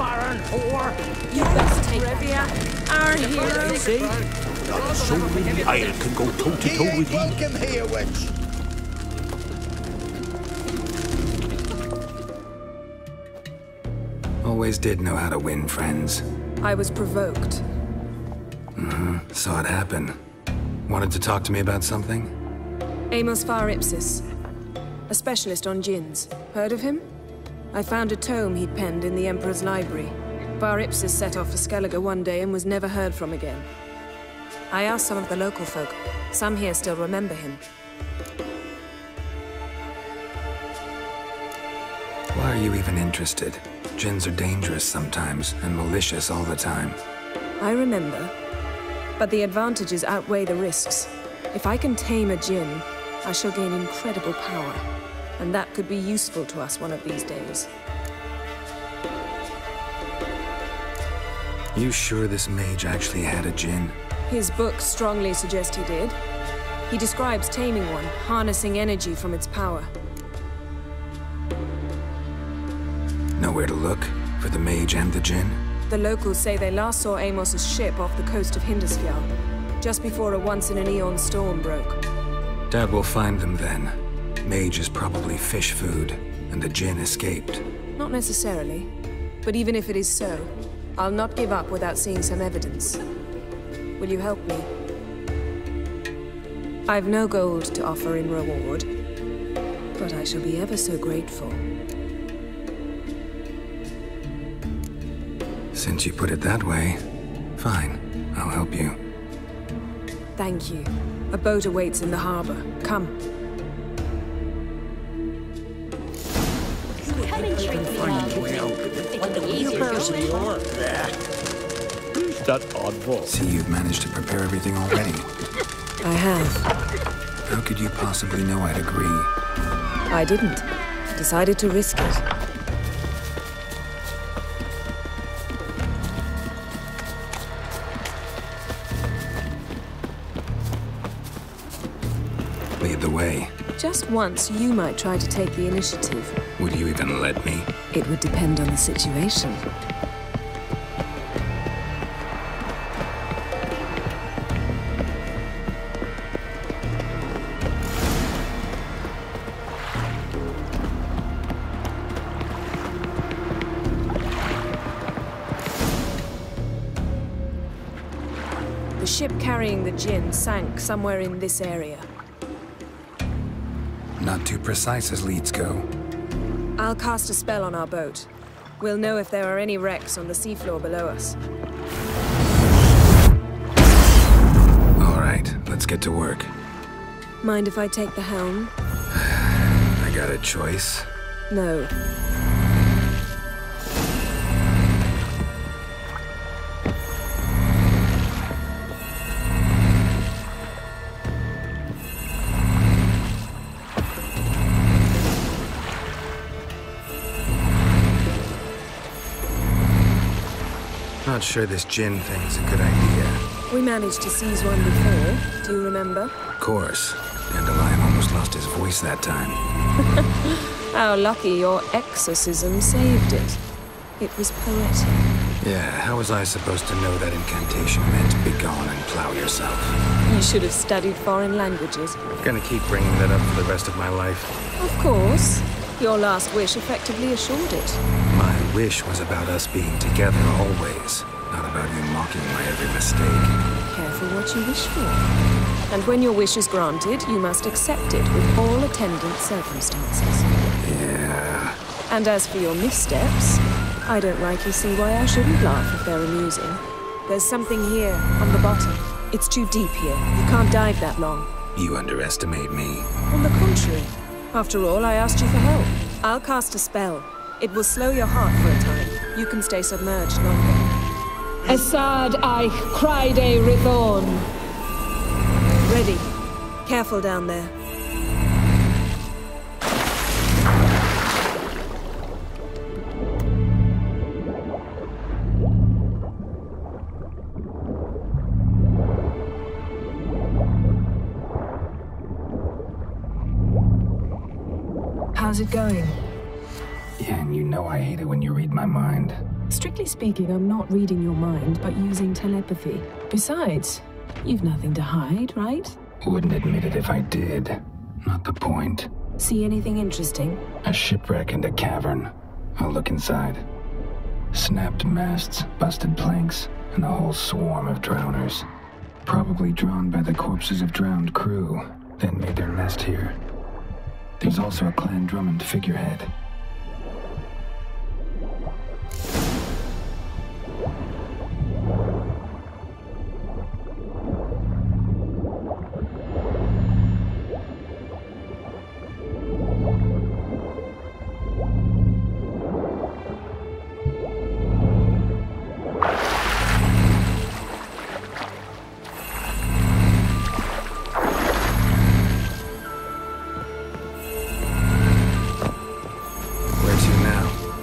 Baron whore! You best take Rivia, our hero. See? So many Isle can go toe-to-toe with you. Welcome here, witch. Always did know how to win friends. I was provoked. Saw it happen. Wanted to talk to me about something? Amos Ipsis, a specialist on djinns. Heard of him? I found a tome he'd penned in the Emperor's library. Ipsis set off for Skellige one day and was never heard from again. I asked some of the local folk. Some here still remember him. Why are you even interested? Djinns are dangerous sometimes, and malicious all the time. I remember. But the advantages outweigh the risks. If I can tame a djinn, I shall gain incredible power. And that could be useful to us one of these days. You sure this mage actually had a djinn? His books strongly suggest he did. He describes taming one, harnessing energy from its power. Nowhere to look for the mage and the djinn? The locals say they last saw Amos's ship off the coast of Hindisfjall, just before a once-in-an-eon storm broke. Dad will find them then. Mage is probably fish food, and the djinn escaped. Not necessarily. But even if it is so, I'll not give up without seeing some evidence. Will you help me? I've no gold to offer in reward, but I shall be ever so grateful. Since you put it that way, fine. I'll help you. Thank you. A boat awaits in the harbor. Come. Come and treat me, love. It'll be easier going. Who's that oddball? See, you've managed to prepare everything already. I have. How could you possibly know I'd agree? I didn't. Decided to risk it. Lead the way. Just once, you might try to take the initiative. Would you even let me? It would depend on the situation. The ship carrying the djinn sank somewhere in this area. Not too precise as leads go. I'll cast a spell on our boat. We'll know if there are any wrecks on the seafloor below us. All right, let's get to work. Mind if I take the helm? I got a choice. No. Not sure this djinn thing's a good idea. We managed to seize one before. Do you remember? Of course. Dandelion almost lost his voice that time. How lucky your exorcism saved it. It was poetic. Yeah, how was I supposed to know that incantation meant begone and plow yourself? You should have studied foreign languages. Gonna keep bringing that up for the rest of my life. Of course. Your last wish effectively assured it. My wish was about us being together always, not about you mocking my every mistake. Careful what you wish for. And when your wish is granted, you must accept it with all attendant circumstances. Yeah. And as for your missteps, I don't rightly see why I shouldn't laugh if they're amusing. There's something here, on the bottom. It's too deep here. You can't dive that long. You underestimate me. On the contrary. After all, I asked you for help. I'll cast a spell. It will slow your heart for a time. You can stay submerged longer. Esad Eich Cryde Rithorn. Ready. Careful down there. How's it going? Yeah, and you know I hate it when you read my mind. Strictly speaking, I'm not reading your mind, but using telepathy. Besides, you've nothing to hide, right? Wouldn't admit it if I did. Not the point. See anything interesting? A shipwreck and a cavern. I'll look inside. Snapped masts, busted planks, and a whole swarm of drowners. Probably drawn by the corpses of drowned crew, then made their nest here. There's also a Clan Drummond figurehead.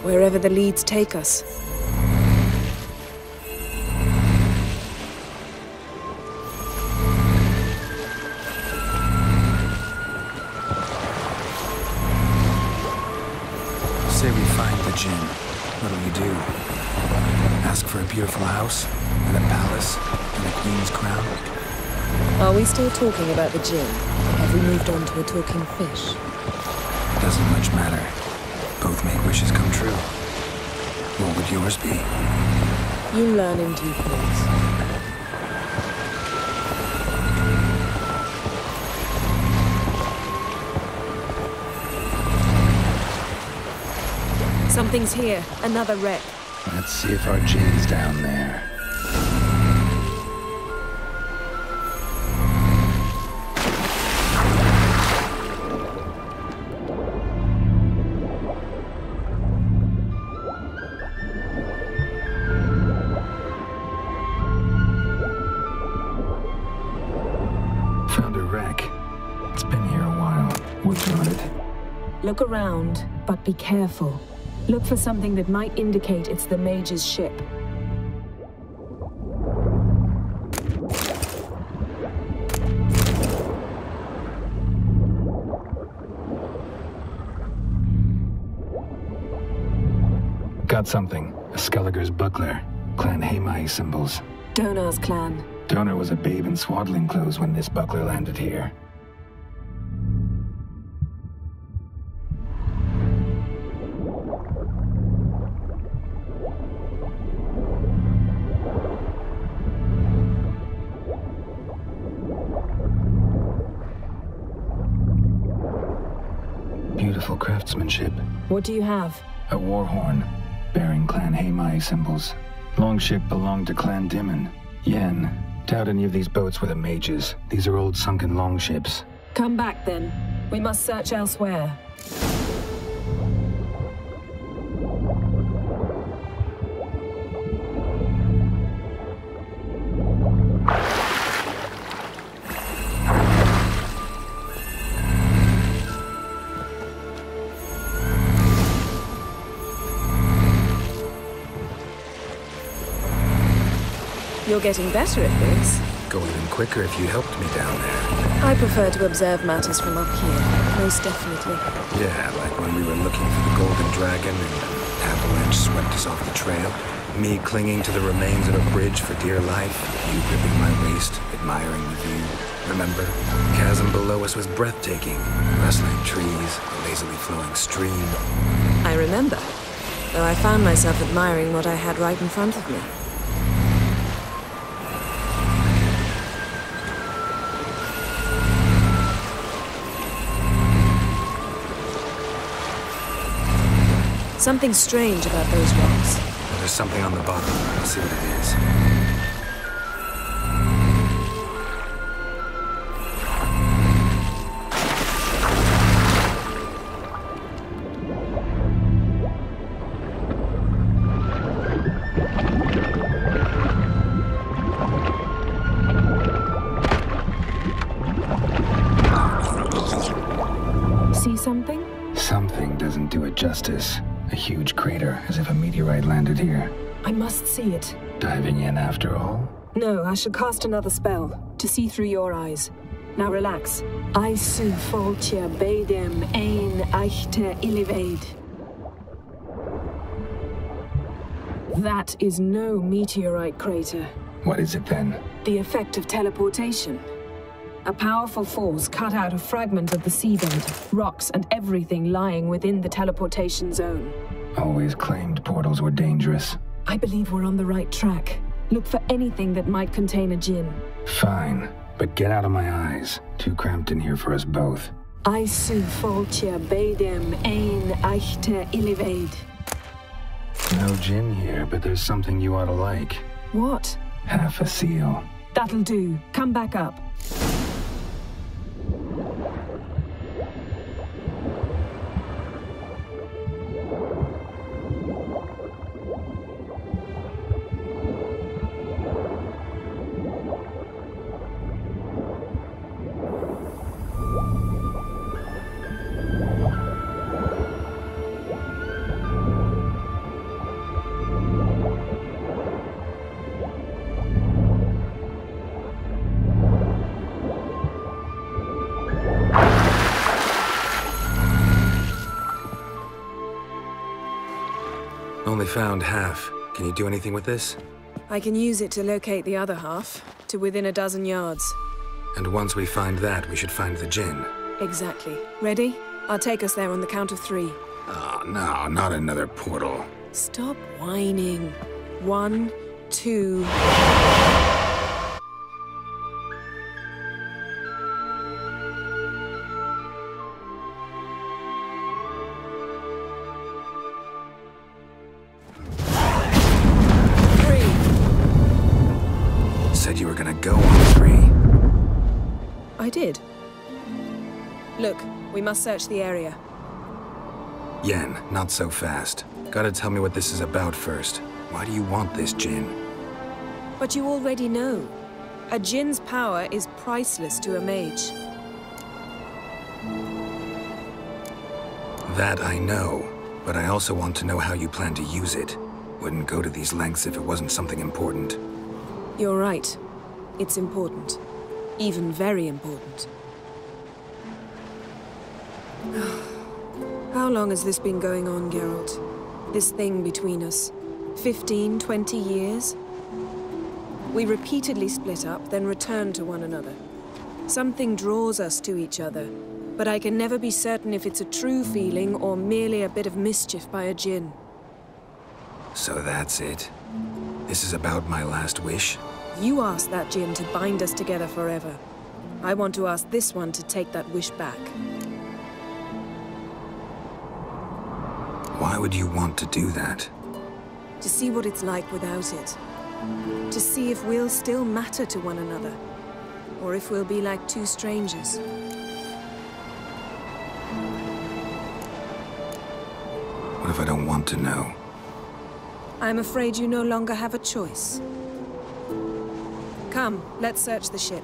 Wherever the leads take us. Say we find the Jinn. What'll you do? Ask for a beautiful house, and a palace, and a queen's crown? Are we still talking about the Jinn? Have we moved on to a talking fish? Doesn't much matter. Both make wishes come true. What would yours be? You learn in due course. Something's here. Another wreck. Let's see if our Jinn's down there. Look around, but be careful. Look for something that might indicate it's the Mage's ship. Got something. A Skelliger's buckler. Clan Haemai symbols. Donar's clan. Donar was a babe in swaddling clothes when this buckler landed here. Beautiful craftsmanship. What do you have? A war horn, bearing Clan Haemai symbols. Longship belonged to Clan Dimon. Yen. Doubt any of these boats were the mages. These are old sunken longships. Come back then. We must search elsewhere. You're getting better at this. Go even quicker if you helped me down there. I prefer to observe matters from up here, most definitely. Yeah, like when we were looking for the Golden Dragon and an avalanche swept us off the trail. Me clinging to the remains of a bridge for dear life. You gripping my waist, admiring the view. Remember? The chasm below us was breathtaking. Rustling trees, a lazily flowing stream. I remember, though I found myself admiring what I had right in front of me. Something strange about those rocks. There's something on the bottom. I'll see what it is. See something? Something doesn't do it justice. A huge crater, as if a meteorite landed here. I must see it. Diving in after all? No, I should cast another spell, to see through your eyes. Now relax. Aisu foltia beidem ein eichte ilivaid. That is no meteorite crater. What is it then? The effect of teleportation. A powerful force cut out a fragment of the seabed, rocks and everything lying within the teleportation zone. Always claimed portals were dangerous. I believe we're on the right track. Look for anything that might contain a djinn. Fine, but get out of my eyes. Too cramped in here for us both. Isu foltja beidem ein eichte ilivaid. No gin here, but there's something you ought to like. What? Half a seal. That'll do. Come back up. Only found half. Can you do anything with this? I can use it to locate the other half, to within a dozen yards. And once we find that, we should find the gin. Exactly. Ready? I'll take us there on the count of 3. Oh, no, not another portal. Stop whining. 1, 2... Said you were gonna go on 3. I did. Look, we must search the area. Yen, not so fast. Gotta tell me what this is about first. Why do you want this gin? But you already know. A djinn's power is priceless to a mage. That I know, but I also want to know how you plan to use it. Wouldn't go to these lengths if it wasn't something important. You're right. It's important. Even very important. How long has this been going on, Geralt? This thing between us? 15, 20 years? We repeatedly split up, then returned to one another. Something draws us to each other, but I can never be certain if it's a true feeling or merely a bit of mischief by a djinn. So that's it? This is about my last wish? You asked that djinn to bind us together forever. I want to ask this one to take that wish back. Why would you want to do that? To see what it's like without it. To see if we'll still matter to one another. Or if we'll be like two strangers. What if I don't want to know? I'm afraid you no longer have a choice. Come, let's search the ship.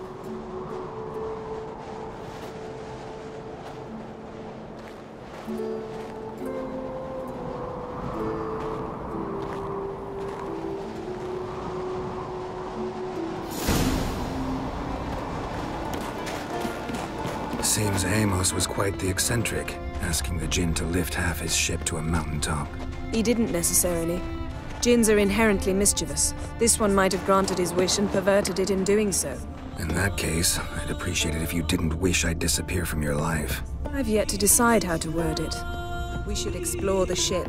Seems Amos was quite the eccentric, asking the djinn to lift half his ship to a mountaintop. He didn't necessarily. Djinns are inherently mischievous. This one might have granted his wish and perverted it in doing so. In that case, I'd appreciate it if you didn't wish I'd disappear from your life. I've yet to decide how to word it. We should explore the ship.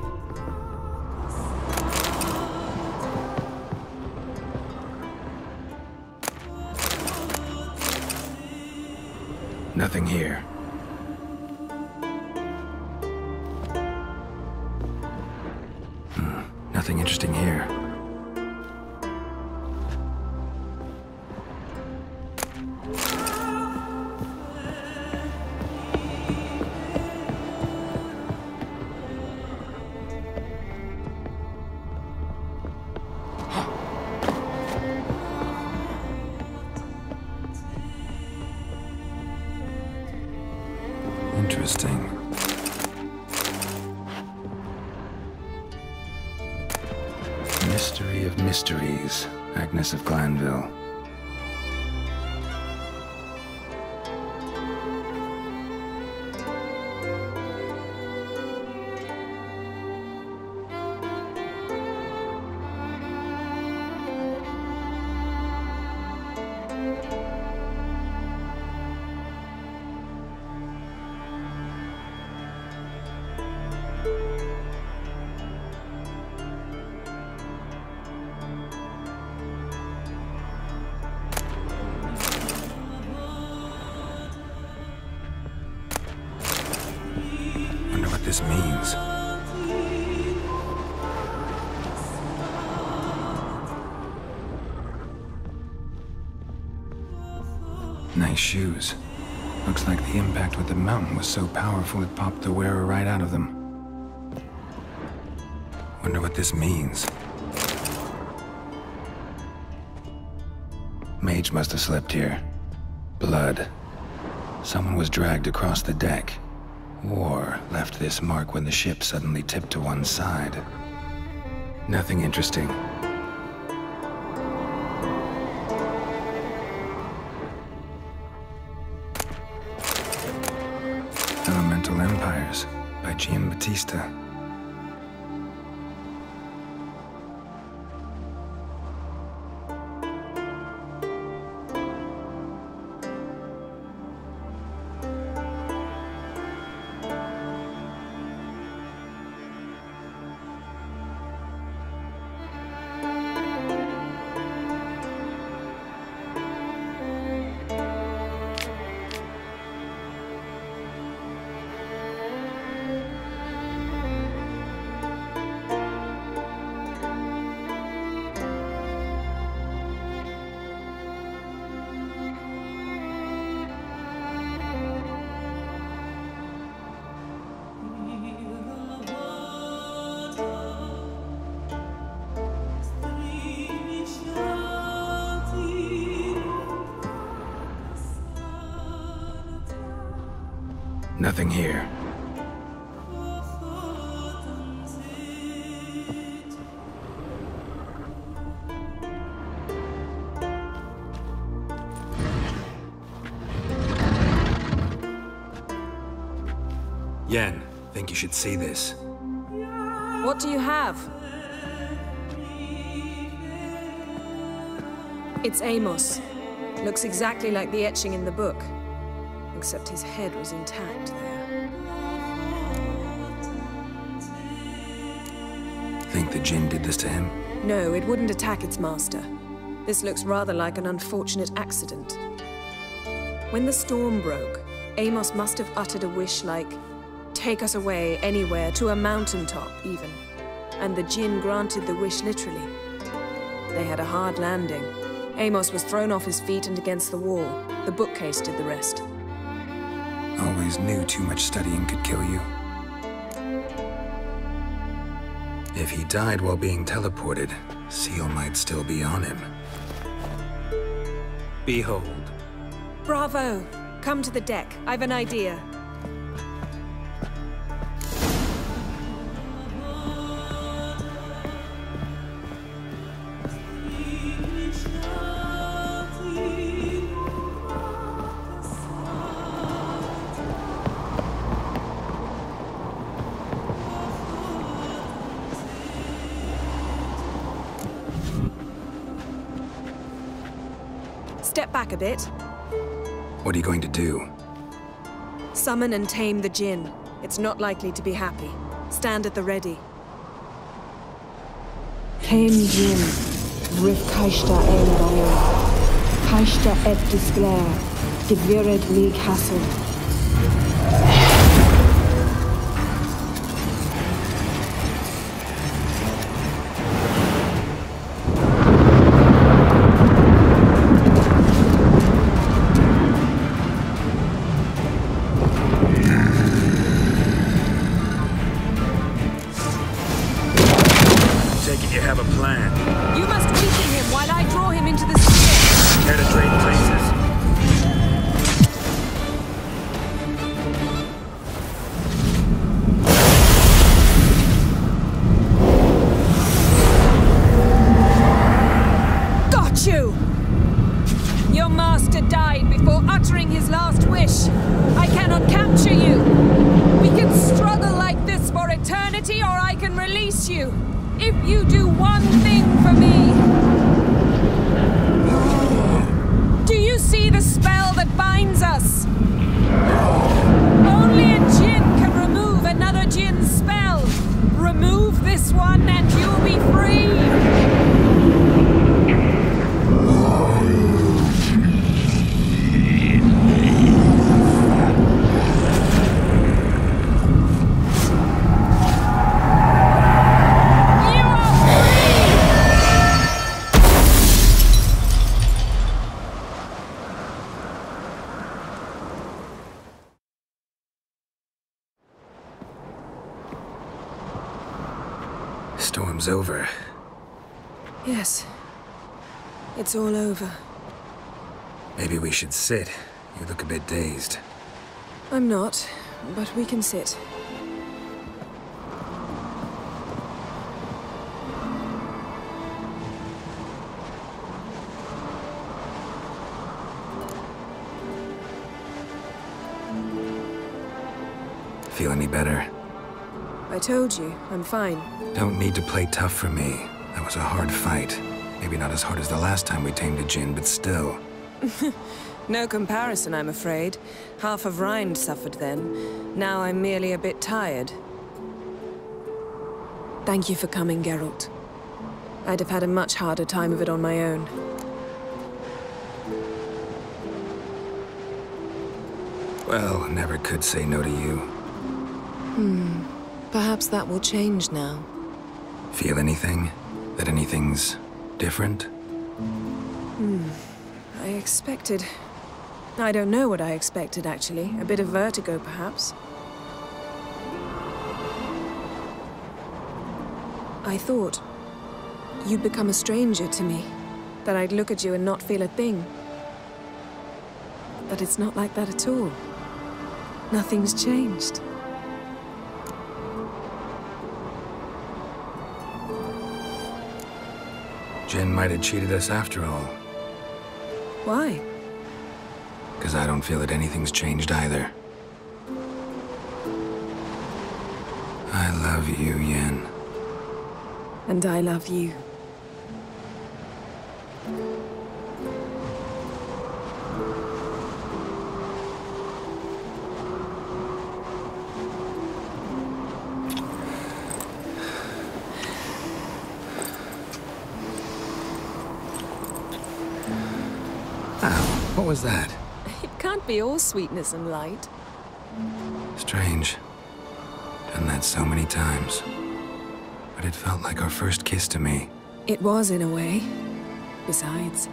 Nothing here. Nothing interesting here. Interesting. Mystery of Mysteries, Agnes of Glanville. this means. Nice shoes. Looks like the impact with the mountain was so powerful it popped the wearer right out of them. Wonder what this means. Mage must have slept here. Blood. Someone was dragged across the deck. War left this mark when the ship suddenly tipped to one side. Nothing interesting. Elemental Empires by Giambattista. Nothing here. Yen, think you should see this. What do you have? It's Amos. Looks exactly like the etching in the book. Except his head was intact there. Think the Jinn did this to him? No, it wouldn't attack its master. This looks rather like an unfortunate accident. When the storm broke, Amos must have uttered a wish like, "Take us away, anywhere, to a mountaintop, even." And the Jinn granted the wish literally. They had a hard landing. Amos was thrown off his feet and against the wall. The bookcase did the rest. Always knew too much studying could kill you. If he died while being teleported, Seal might still be on him. Behold. Bravo! Come to the deck. I've an idea. Step back a bit. What are you going to do? Summon and tame the Jinn. It's not likely to be happy. Stand at the ready. Tame Jinn. Rif Kaishta El Bayo. Kaishta Et Disglare. Devired League Hassel. You have a plan. You must weaken him while I draw him into the sphere. Care to trade places? Got you! Your master died before uttering his last wish. I cannot capture you. We can struggle like this for eternity, or I can release you. If you do one thing for me. Do you see the spell that binds us? Only a Jinn can remove another Jinn's spell. Remove this one and you'll be free. Storm's over. Yes. It's all over. Maybe we should sit. You look a bit dazed. I'm not, but we can sit. Feel any better? I told you, I'm fine. Don't need to play tough for me. That was a hard fight. Maybe not as hard as the last time we tamed a djinn, but still. No comparison, I'm afraid. Half of Rind suffered then. Now I'm merely a bit tired. Thank you for coming, Geralt. I'd have had a much harder time of it on my own. Well, never could say no to you. Perhaps that will change now. Feel anything? That anything's different? I expected... I don't know what I expected, actually. A bit of vertigo, perhaps. I thought you'd become a stranger to me. That I'd look at you and not feel a thing. But it's not like that at all. Nothing's changed. Jinn might have cheated us after all. Why? Because I don't feel that anything's changed either. I love you, Yen. And I love you. What was that? It can't be all sweetness and light. Strange. Done that so many times. But it felt like our first kiss to me. It was, in a way. Besides,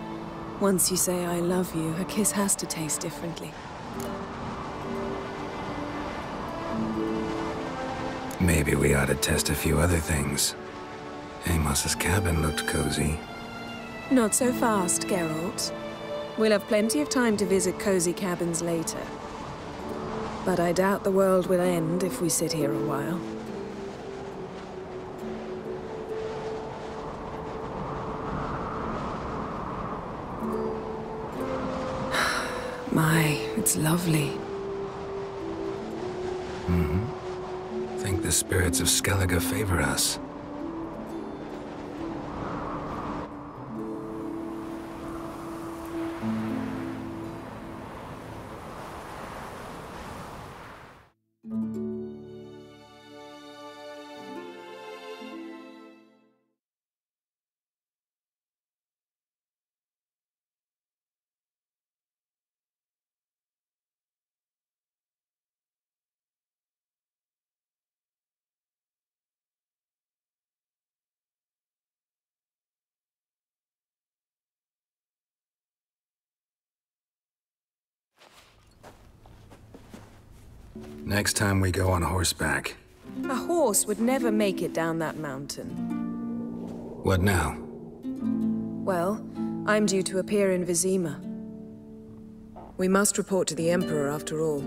once you say I love you, a kiss has to taste differently. Maybe we ought to test a few other things. Amos's cabin looked cozy. Not so fast, Geralt. We'll have plenty of time to visit cozy cabins later. But I doubt the world will end if we sit here a while. My, it's lovely. Think the spirits of Skellige favor us. Next time we go on horseback. A horse would never make it down that mountain. What now? Well, I'm due to appear in Vizima. We must report to the Emperor after all.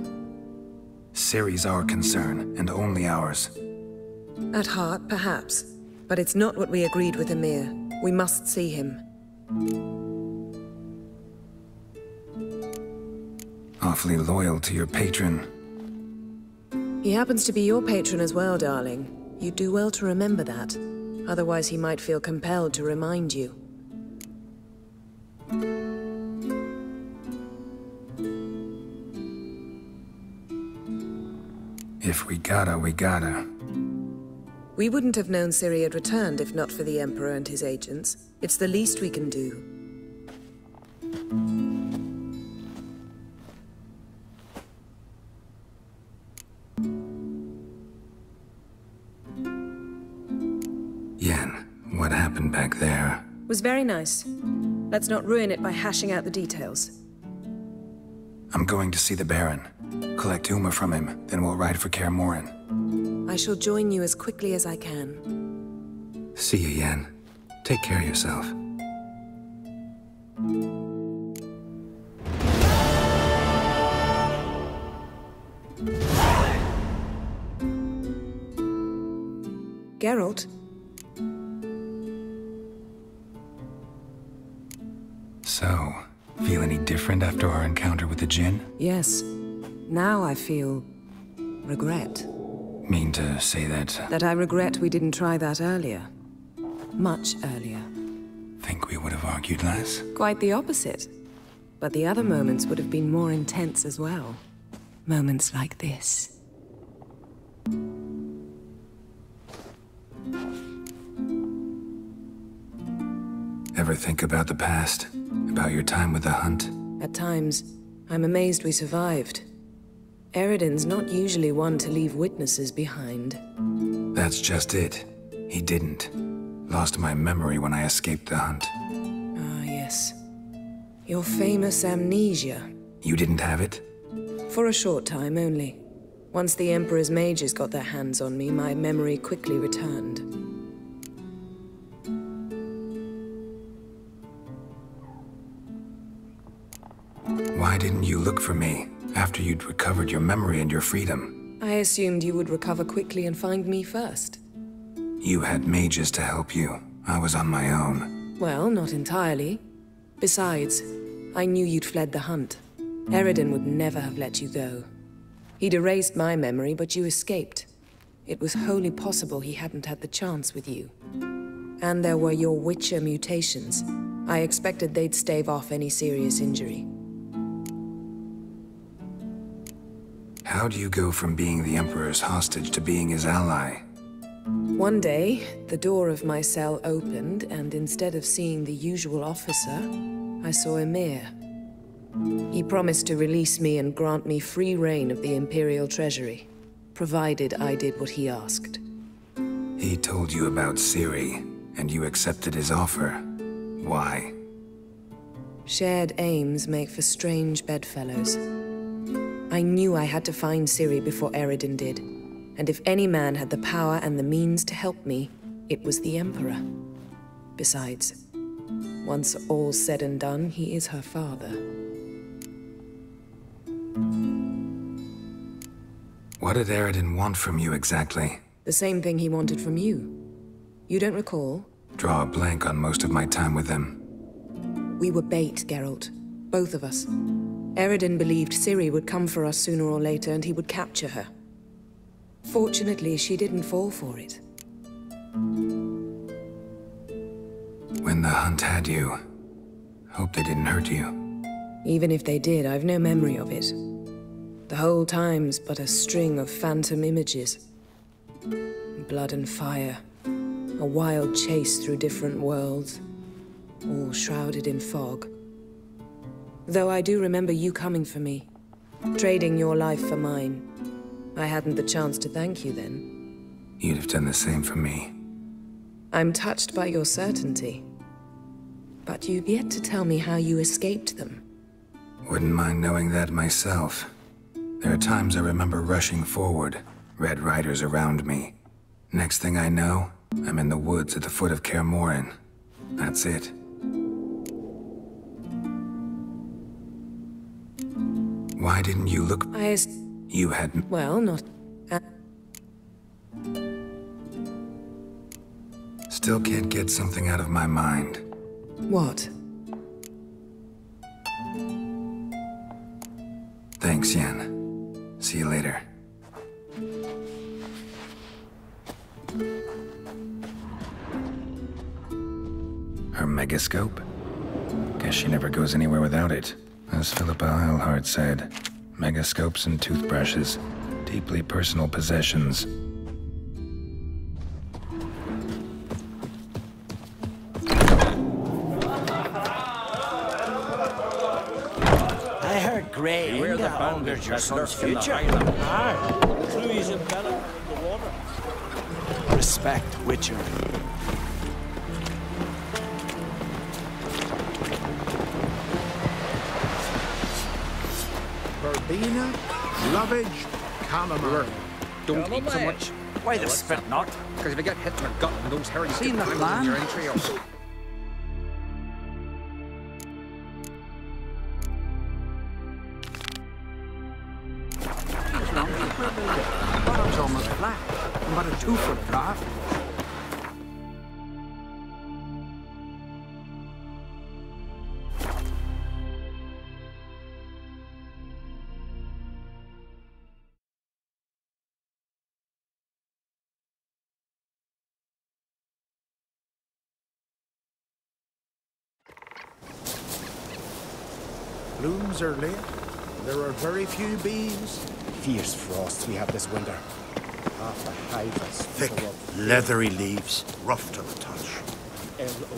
Ciri's our concern, and only ours. At heart, perhaps. But it's not what we agreed with Emir. We must see him. Awfully loyal to your patron. He happens to be your patron as well, darling. You'd do well to remember that. Otherwise he might feel compelled to remind you. If we gotta, we gotta. We wouldn't have known Ciri had returned if not for the Emperor and his agents. It's the least we can do. Yen, what happened back there? Was very nice. Let's not ruin it by hashing out the details. I'm going to see the Baron. Collect Uma from him, then we'll ride for Kaer Morhen. I shall join you as quickly as I can. See you, Yen. Take care of yourself. Geralt? So, feel any different after our encounter with the Jinn? Yes. Now I feel regret. Mean to say that? That I regret we didn't try that earlier. Much earlier. Think we would have argued less? Quite the opposite. But the other moments would have been more intense as well. Moments like this. Ever think about the past? About your time with the Hunt? At times, I'm amazed we survived. Eridan's not usually one to leave witnesses behind. That's just it. He didn't. Lost my memory when I escaped the Hunt. Ah, yes. Your famous amnesia. You didn't have it? For a short time only. Once the Emperor's mages got their hands on me, my memory quickly returned. Why didn't you look for me after you'd recovered your memory and your freedom? I assumed you would recover quickly and find me first. You had mages to help you. I was on my own. Well, not entirely. Besides, I knew you'd fled the Hunt. Eridan would never have let you go. He'd erased my memory, but you escaped. It was wholly possible he hadn't had the chance with you. And there were your Witcher mutations. I expected they'd stave off any serious injury. How do you go from being the Emperor's hostage to being his ally? One day, the door of my cell opened, and instead of seeing the usual officer, I saw Emir. He promised to release me and grant me free reign of the Imperial Treasury, provided I did what he asked. He told you about Ciri, and you accepted his offer. Why? Shared aims make for strange bedfellows. I knew I had to find Ciri before Eridan did, and if any man had the power and the means to help me, it was the Emperor. Besides, once all's said and done, he is her father. What did Eridan want from you exactly? The same thing he wanted from you. You don't recall? Draw a blank on most of my time with them. We were bait, Geralt. Both of us. Eridan believed Ciri would come for us sooner or later, and he would capture her. Fortunately, she didn't fall for it. When the Hunt had you, hope they didn't hurt you. Even if they did, I've no memory of it. The whole time's but a string of phantom images. Blood and fire. A wild chase through different worlds. All shrouded in fog. Though I do remember you coming for me. Trading your life for mine. I hadn't the chance to thank you then. You'd have done the same for me. I'm touched by your certainty. But you've yet to tell me how you escaped them. Wouldn't mind knowing that myself. There are times I remember rushing forward, Red Riders around me. Next thing I know, I'm in the woods at the foot of Kaer Morhen. That's it. Why didn't you look? You hadn't. Well, not... Still can't get something out of my mind. What? Thanks, Yen. See you later. Her megascope? Guess she never goes anywhere without it. As Philippa Eilhart said, megascopes and toothbrushes, deeply personal possessions. I heard Grey Inga owns your son's future. Aye. Cluey's in Bella in the water. Respect, Witcher. Verbena, lovage, chamomile. Don't eat so much. Why the spit not? Because if you get hit in the gut and those hairy Seen the plan? your entry or... Bottom's almost flat. About a 2-foot draft. Blooms are late. There are very few bees. Fierce frosts we have this winter. Half the hive is Thick, leathery leaves, rough to the touch. L.O.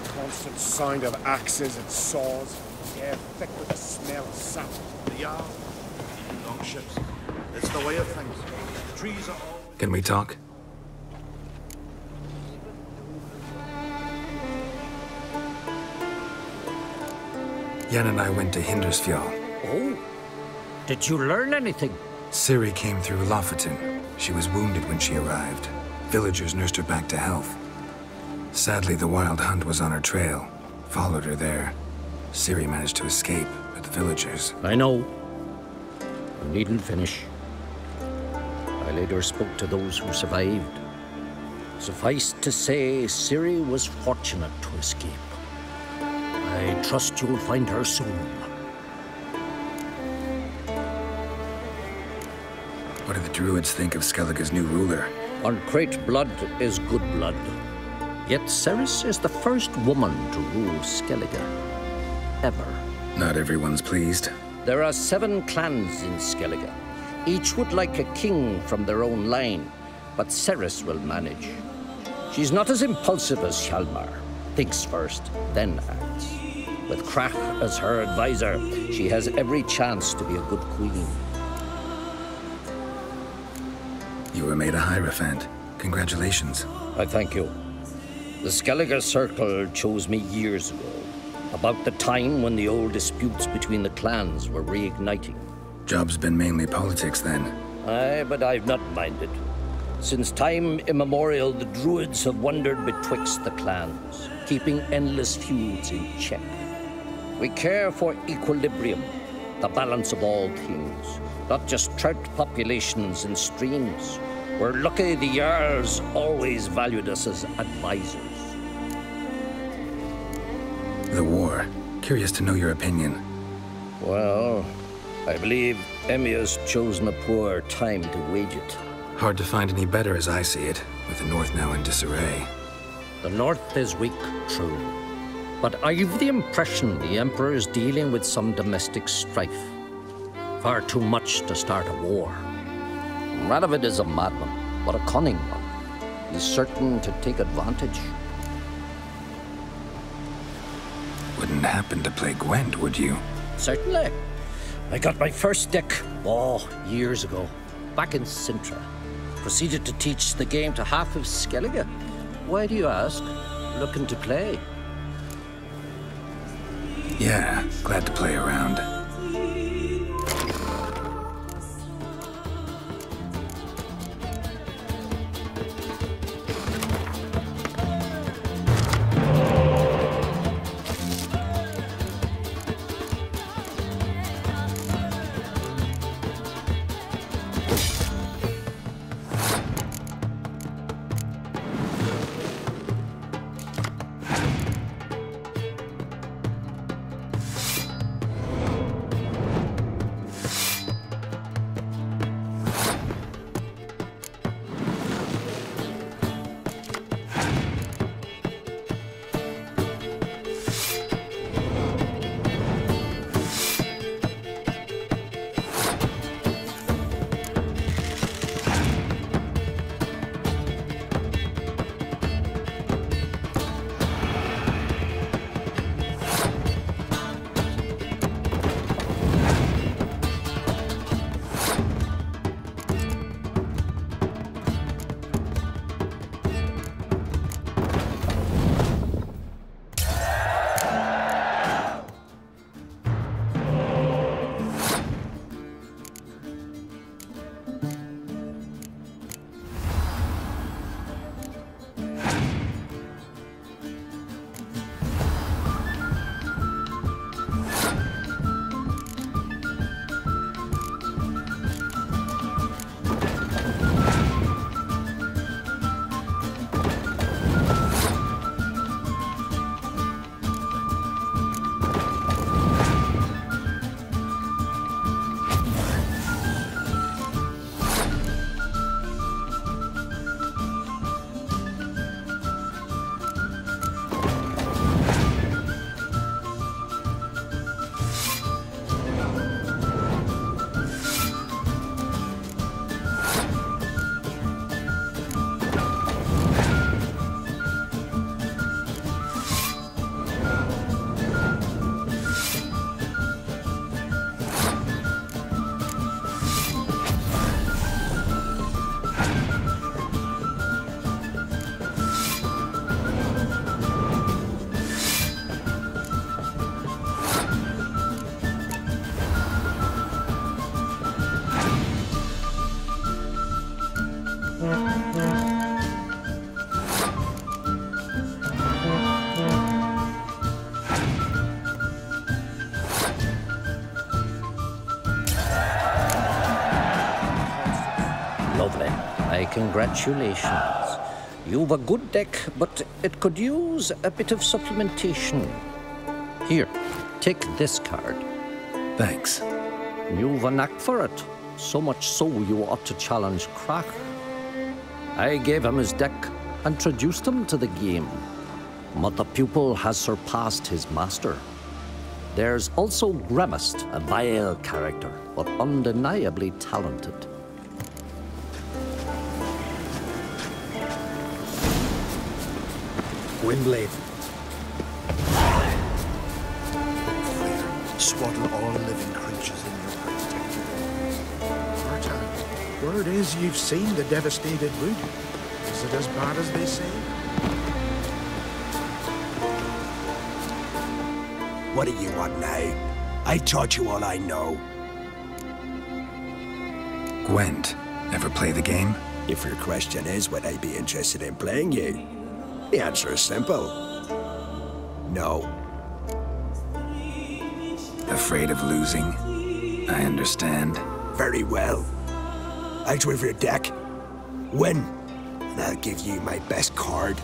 Constant sound of axes and saws. The air thick with the smell of sap. They are long ships. It's the way of things. The trees are all... Can we talk? Yen and I went to Hindersfjall. Oh? Did you learn anything? Ciri came through Lofoten. She was wounded when she arrived. Villagers nursed her back to health. Sadly, the Wild Hunt was on her trail. Followed her there. Ciri managed to escape, but the villagers... I know. You needn't finish. I later spoke to those who survived. Suffice to say, Ciri was fortunate to escape. I trust you'll find her soon. What do the druids think of Skellige's new ruler? Uncrate blood is good blood. Yet Ceres is the first woman to rule Skellige. Ever. Not everyone's pleased. There are 7 clans in Skellige. Each would like a king from their own line, but Ceres will manage. She's not as impulsive as Hjalmar. Thinks first, then acts. With Krach as her advisor, she has every chance to be a good queen. You were made a Hierophant. Congratulations. I thank you. The Skellige Circle chose me years ago, about the time when the old disputes between the clans were reigniting. Job's been mainly politics then. Aye, but I've not minded. Since time immemorial, the druids have wandered betwixt the clans, keeping endless feuds in check. We care for equilibrium, the balance of all things, not just trout populations and streams. We're lucky the Jarls always valued us as advisors. The war. Curious to know your opinion. Well, I believe Emmia's chosen a poor time to wage it. Hard to find any better as I see it, with the North now in disarray. The North is weak, true. But I've the impression the Emperor is dealing with some domestic strife. Far too much to start a war. Radovid is a madman, but a cunning one. He's certain to take advantage. Wouldn't happen to play Gwent, would you? Certainly. I got my first deck, years ago, back in Sintra. Proceeded to teach the game to half of Skellige. Why do you ask? Looking to play? Yeah, glad to play around. Lovely. My congratulations. You've a good deck, but it could use a bit of supplementation. Here, take this card. Thanks. You've a knack for it. So much so you ought to challenge Krach. I gave him his deck, introduced him to the game. But the pupil has surpassed his master. There's also Gramist, a vile character, but undeniably talented. Windblade. Swaddle all living creatures in your Marta, word is you've seen the devastated wood. Is it as bad as they say? What do you want now? I taught you all I know. Gwent. Ever play the game? If your question is, would I be interested in playing you? The answer is simple. No. Afraid of losing? I understand. Very well. Out with your deck. Win, and I'll give you my best card.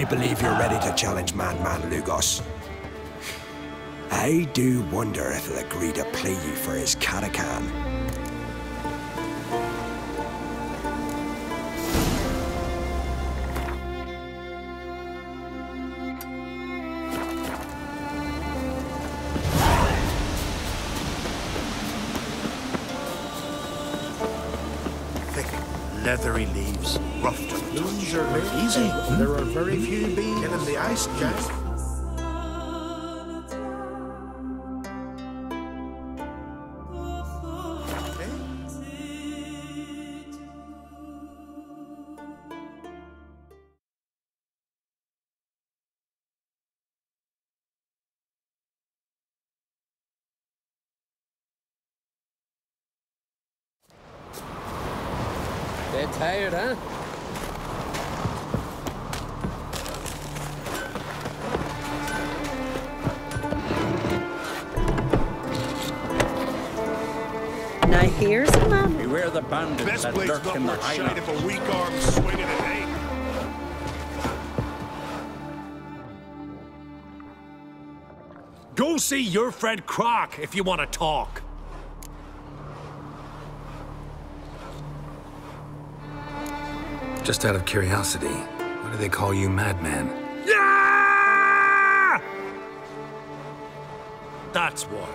I believe you're ready to challenge Man Lugos. I do wonder if he'll agree to play you for his Katakan. leathery leaves, rough to the touch. Are easy. There are very few bees. Get in the ice, Jack. They're tired, huh? Now here's a man. Beware the bandits Best that place lurk not in the worth shite highlands. if a weak arm swinging it, eh? Go see your friend Croc if you want to talk. Just out of curiosity, why do they call you Madman? Yeah! That's why.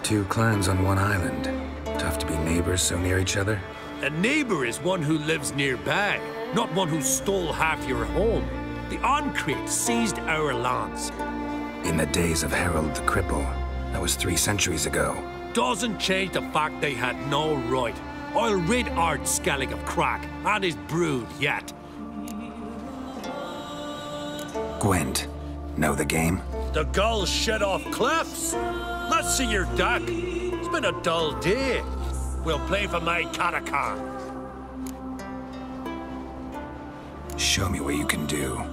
Two clans on one island. Tough to be neighbors so near each other. A neighbor is one who lives nearby, not one who stole half your home. The Oncrete seized our lands. In the days of Harold the Cripple, that was 3 centuries ago. Doesn't change the fact they had no right. I'll rid Ard Skellig of Crack and his brood yet. Gwent, know the game? The gulls shed off cliffs. Let's see your duck. It's been a dull day. We'll play for my Catacan. Show me what you can do.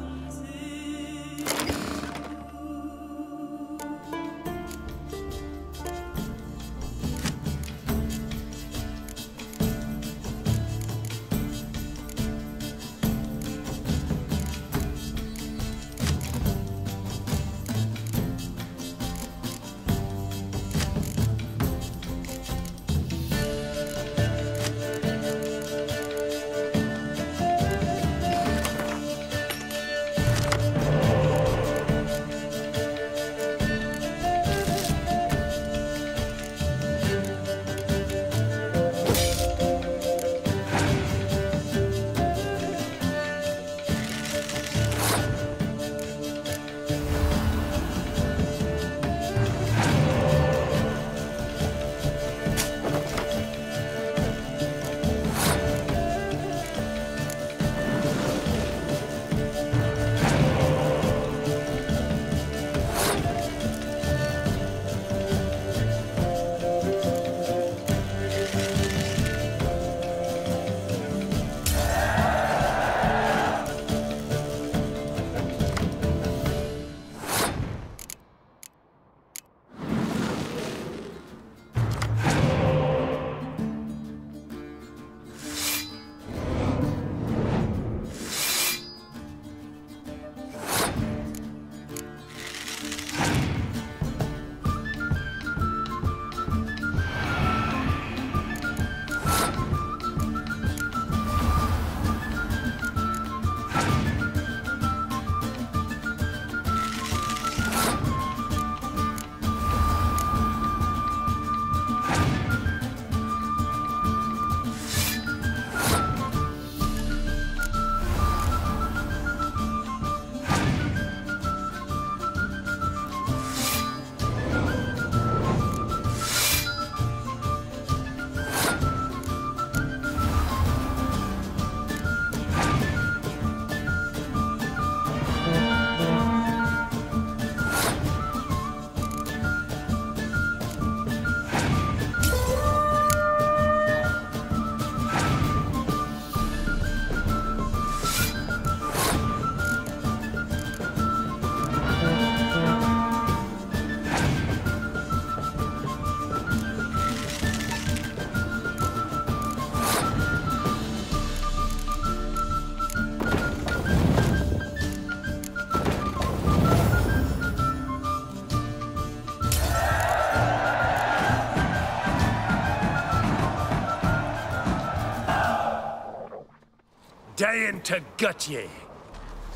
dying to gut ye.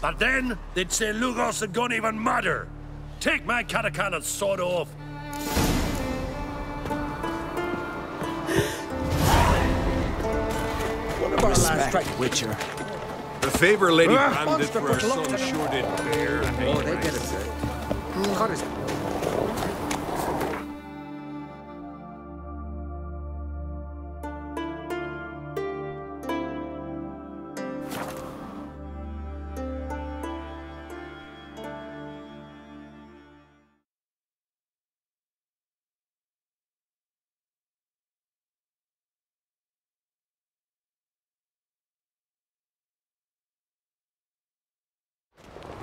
But then, they'd say Lugos had gone even madder. Take my catacan and sod off. One of our last strike. Witcher. The favor Lady Brand did for her son sure did bear. Oh, they get it good. Cut his...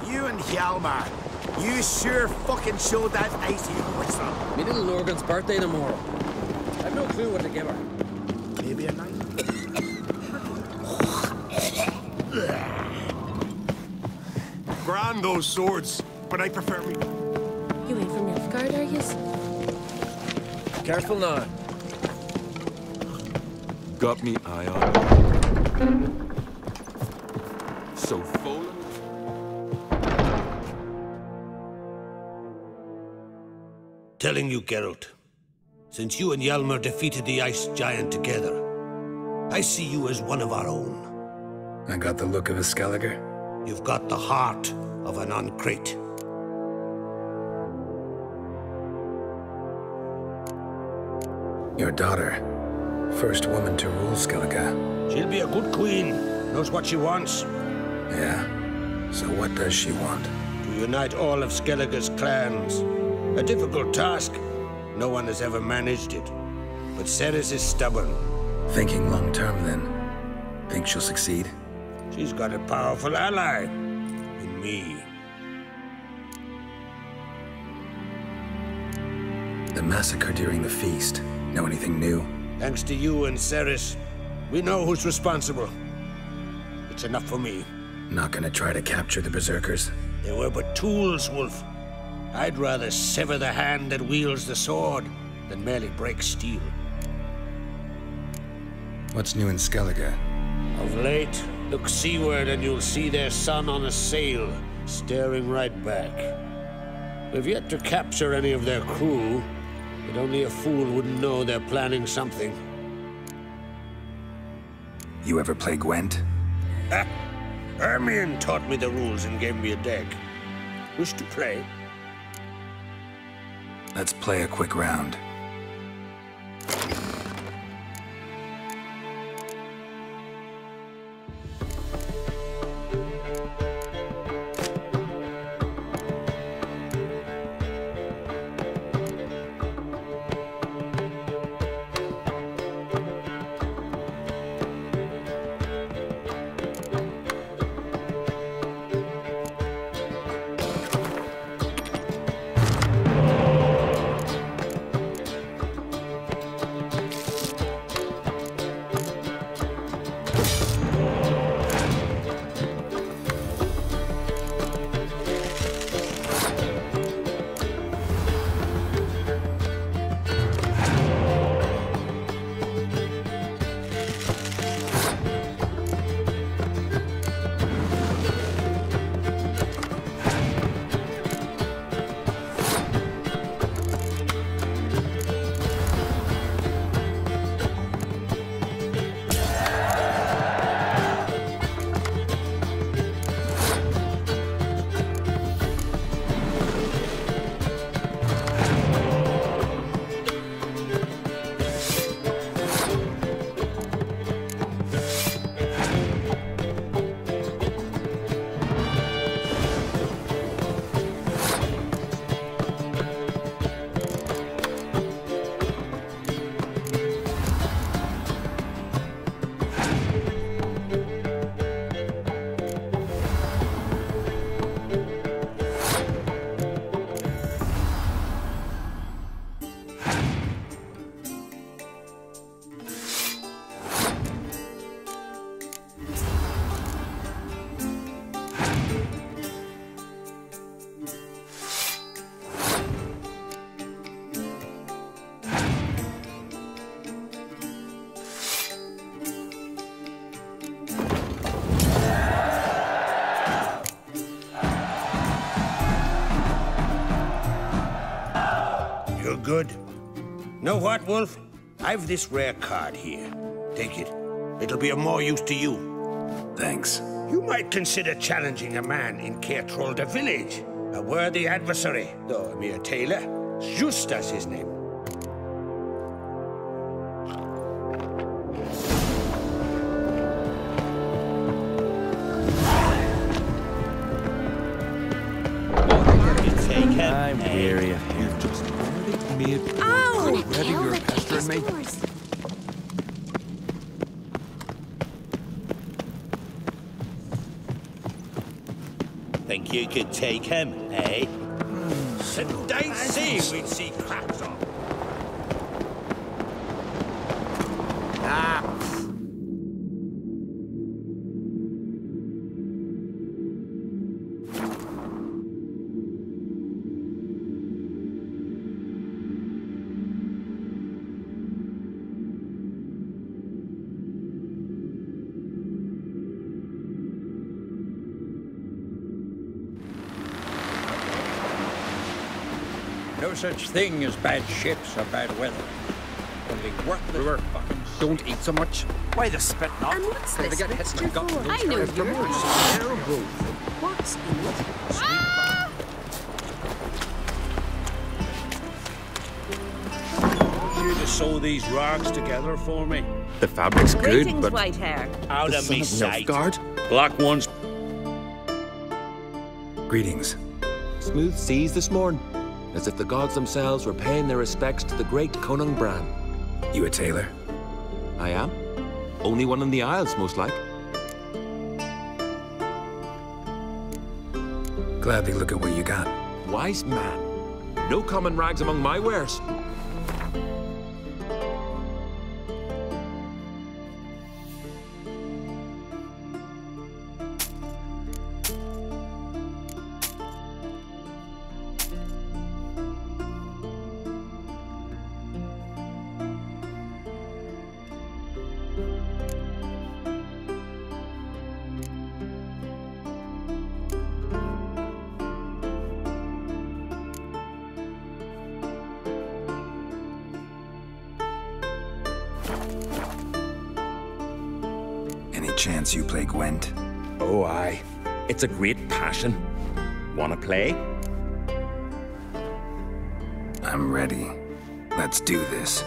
You and Hjalmar, you sure fucking showed that icy whistle. Me little Lorgan's birthday tomorrow. I've no clue what to give her. Maybe a night. Grand those swords, but I prefer me. You ain't from Nilfgaard, are yous? Careful now. Got me eye on it. So full. Telling you, Geralt, since you and Hjalmar defeated the Ice Giant together, I see you as one of our own. I got the look of a Skelliger. You've got the heart of an Uncrate. Your daughter. First woman to rule Skellige. She'll be a good queen. Knows what she wants. Yeah? So what does she want? To unite all of Skellige's clans. A difficult task. No one has ever managed it. But Ceres is stubborn. Thinking long-term, then. Think she'll succeed? She's got a powerful ally. In me. The massacre during the feast. Know anything new? Thanks to you and Ceres, we know who's responsible. It's enough for me. Not gonna try to capture the Berserkers? They were but tools, Wolf. I'd rather sever the hand that wields the sword than merely break steel. What's new in Skellige? Of late, look seaward and you'll see their sun on a sail, staring right back. We've yet to capture any of their crew, but only a fool wouldn't know they're planning something. You ever play Gwent? Ermion taught me the rules and gave me a deck. Wish to play? Let's play a quick round. Good. Know what, Wolf? I've this rare card here. Take it. It'll be of more use to you. Thanks. You might consider challenging a man in Caertrolda village. A worthy adversary, though a mere tailor. Justas his name. I'm weary of him. You've just already made already you're pestering me. Think you could take him, eh? Shouldn't I say we'd see cracks on? No such thing as bad ships or bad weather. Only worthless fucking... Don't eat so much. Why the spit not? And what's this get hit mixture my gut. for? I know yours. Terrible. What's in it? You to sew these rags together for me. The fabric's good, Greetings, but white hair. Out of me sight. Nilfgaard? Black ones. Greetings. Smooth seas this morning, as if the gods themselves were paying their respects to the great Conung Bran. You a tailor? I am. Only one in the Isles, most like. Gladly look at what you got. Wise man. No common rags among my wares. Any chance you play Gwent? Oh, aye. It's a great passion. Wanna play? I'm ready. Let's do this.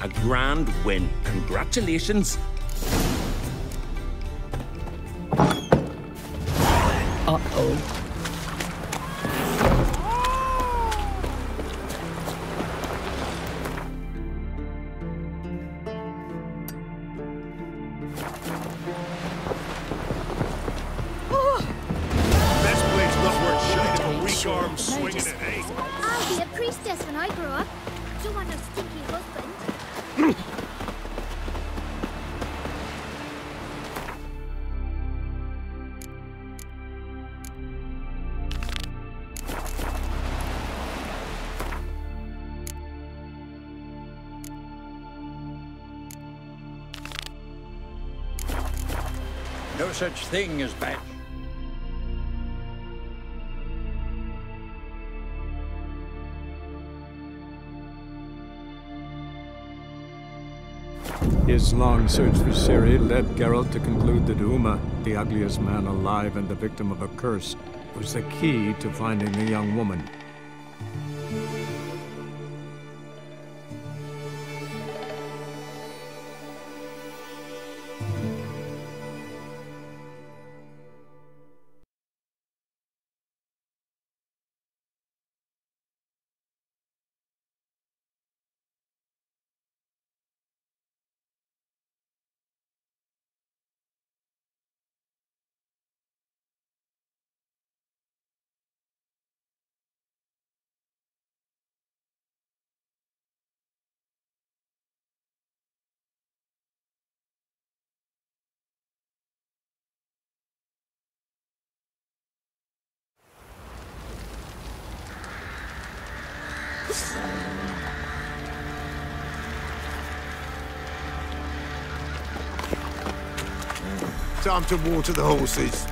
A grand win. Congratulations. Uh-oh. Best place not worth shite if a weak arm swinging it, eh? I'll be a priestess when I grow up. Don't want no stinky husband. No such thing as bad. His long search for Ciri led Geralt to conclude that Uma, the ugliest man alive and the victim of a curse, was the key to finding the young woman. Time to water the horses.